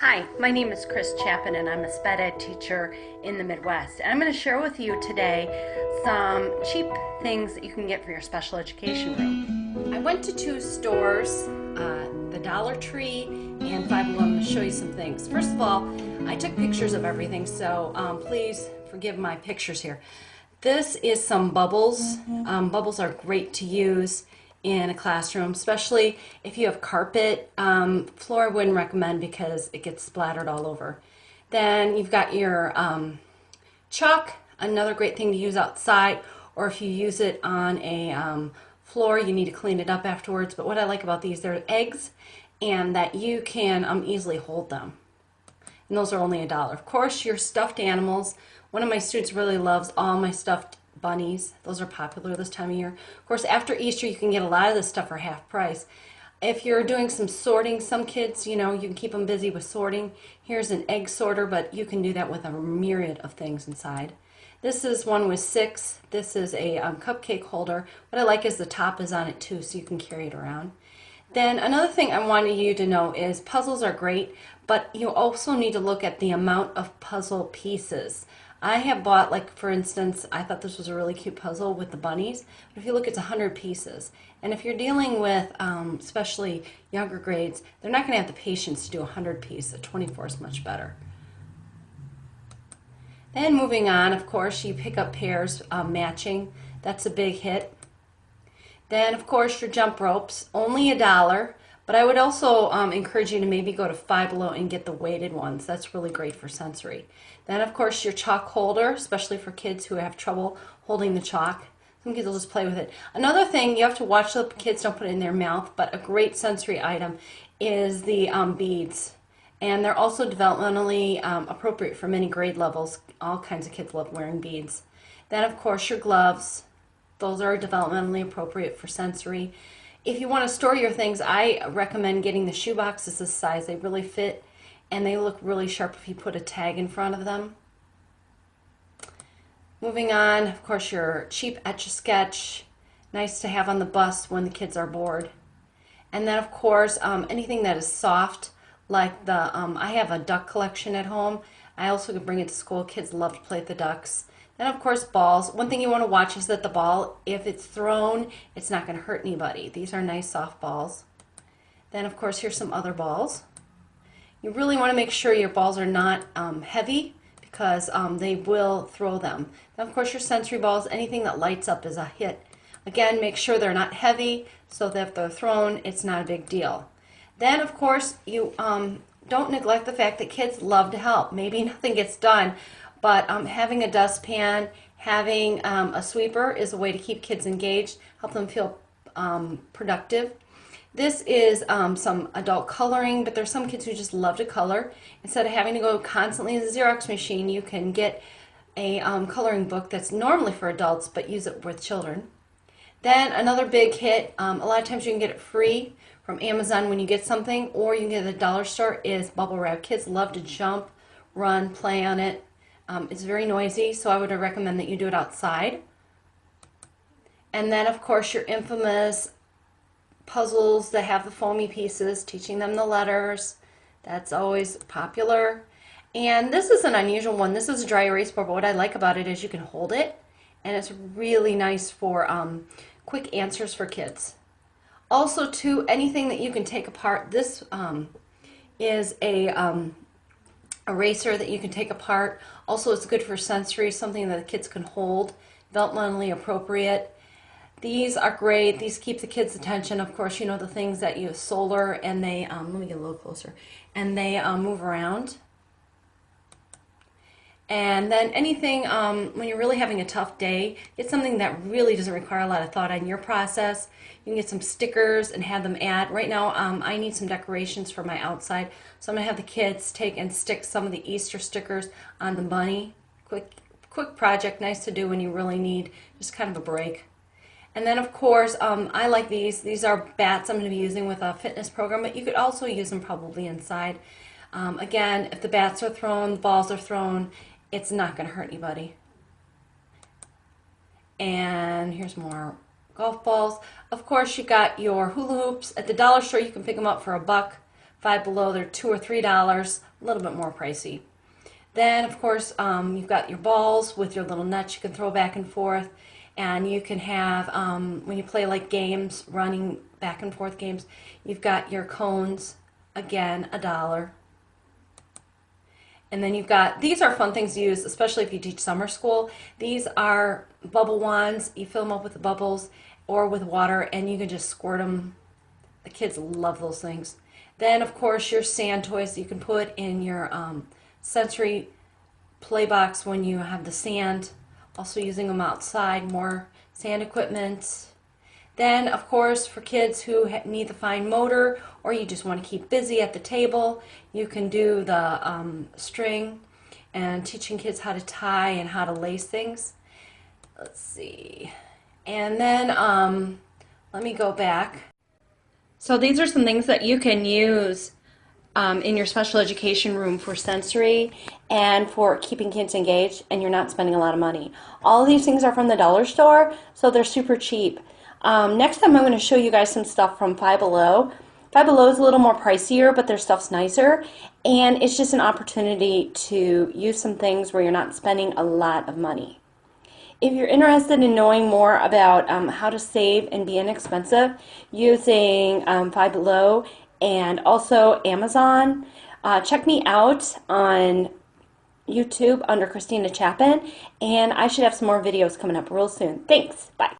Hi, my name is Chris Chapin and I'm a sped ed teacher in the Midwest. And I'm going to share with you today some cheap things that you can get for your special education room. I went to two stores, the Dollar Tree and Five Below, to show you some things. First of all, I took pictures of everything, so please forgive my pictures here. This is some bubbles. Bubbles are great to use in a classroom, especially if you have carpet. Floor I wouldn't recommend because it gets splattered all over. Then you've got your chalk, another great thing to use outside, or if you use it on a floor, you need to clean it up afterwards. But what I like about these, they're eggs, and that you can easily hold them. And those are only $1. Of course, your stuffed animals. One of my students really loves all my stuffed bunnies. Those are popular this time of year. Of course, after Easter, you can get a lot of this stuff for half price. If you're doing some sorting, some kids, you can keep them busy with sorting. Here's an egg sorter, but you can do that with a myriad of things inside. This is one with 6. This is a cupcake holder. What I like is the top is on it too, so you can carry it around. Then another thing I wanted you to know is puzzles are great, but you also need to look at the amount of puzzle pieces. I have bought, like for instance, I thought this was a really cute puzzle with the bunnies, but if you look, it's 100 pieces. And if you're dealing with especially younger grades, they're not going to have the patience to do 100 pieces. 24 is much better. Then moving on, of course, you pick up pairs matching. That's a big hit. Then, of course, your jump ropes, only $1. But I would also encourage you to maybe go to Five Below and get the weighted ones. That's really great for sensory. Then, of course, your chalk holder, especially for kids who have trouble holding the chalk. Some kids will just play with it. Another thing, you have to watch the kids don't put it in their mouth, but a great sensory item is the beads. And they're also developmentally appropriate for many grade levels. All kinds of kids love wearing beads. Then, of course, your gloves. Those are developmentally appropriate for sensory. If you want to store your things, I recommend getting the shoe boxes this size. They really fit and they look really sharp if you put a tag in front of them. Moving on, of course, your cheap Etch-a-Sketch. Nice to have on the bus when the kids are bored. And then, of course, anything that is soft, like I have a duck collection at home. I also could bring it to school. Kids love to play with the ducks. Then, of course, balls. One thing you want to watch is that the ball, if it's thrown, it's not going to hurt anybody. These are nice soft balls. Then, of course, here's some other balls. You really want to make sure your balls are not heavy because they will throw them. Then, of course, your sensory balls, anything that lights up is a hit. Again, make sure they're not heavy so that if they're thrown, it's not a big deal. Then, of course, you don't neglect the fact that kids love to help. Maybe nothing gets done, but having a dustpan, having a sweeper is a way to keep kids engaged, help them feel productive. This is some adult coloring, but there's some kids who just love to color. Instead of having to go constantly to the Xerox machine, you can get a coloring book that's normally for adults, but use it with children. Then another big hit, a lot of times you can get it free from Amazon when you get something, or you can get it at the dollar store, is bubble wrap. Kids love to jump, run, play on it. It's very noisy, so I would recommend that you do it outside. And then, of course, your infamous puzzles that have the foamy pieces, teaching them the letters. That's always popular. And this is an unusual one. This is a dry erase board, but what I like about it is you can hold it, and it's really nice for quick answers for kids. Also, too, anything that you can take apart. This is a eraser that you can take apart. Also, it's good for sensory, something that the kids can hold, developmentally appropriate. These are great. These keep the kids' attention. Of course, you know the things that use solar and they, let me get a little closer, and they move around. And then anything, when you're really having a tough day, get something that really doesn't require a lot of thought on your process. You can get some stickers and have them add. Right now, I need some decorations for my outside, so I'm going to have the kids take and stick some of the Easter stickers on the bunny. Quick project, nice to do when you really need just kind of a break. And then, of course, I like these. These are bats I'm going to be using with a fitness program, but you could also use them probably inside. Again, if the bats are thrown, the balls are thrown, it's not going to hurt anybody. And here's more golf balls. Of course, you got your hula hoops. At the dollar store, you can pick them up for $1. Five Below, they're $2 or $3, a little bit more pricey. Then, of course, you've got your balls with your little nets you can throw back and forth. And you can have, when you play like games, running back and forth games, you've got your cones, again, $1. And then you've got, these are fun things to use, especially if you teach summer school. These are bubble wands. You fill them up with the bubbles or with water, and you can just squirt them. The kids love those things. Then, of course, your sand toys you can put in your sensory play box when you have the sand. Also using them outside, more sand equipment. Then, of course, for kids who need the fine motor or you just want to keep busy at the table, you can do the string and teaching kids how to tie and how to lace things. Let's see. And then let me go back. So these are some things that you can use in your special education room for sensory and for keeping kids engaged, and you're not spending a lot of money. All of these things are from the dollar store, so they're super cheap. Next time I'm going to show you guys some stuff from Five Below. Five Below is a little more pricier, but their stuff's nicer, and it's just an opportunity to use some things where you're not spending a lot of money. If you're interested in knowing more about how to save and be inexpensive using Five Below and also Amazon, check me out on YouTube under Christina Chapin, and I should have some more videos coming up real soon. Thanks. Bye.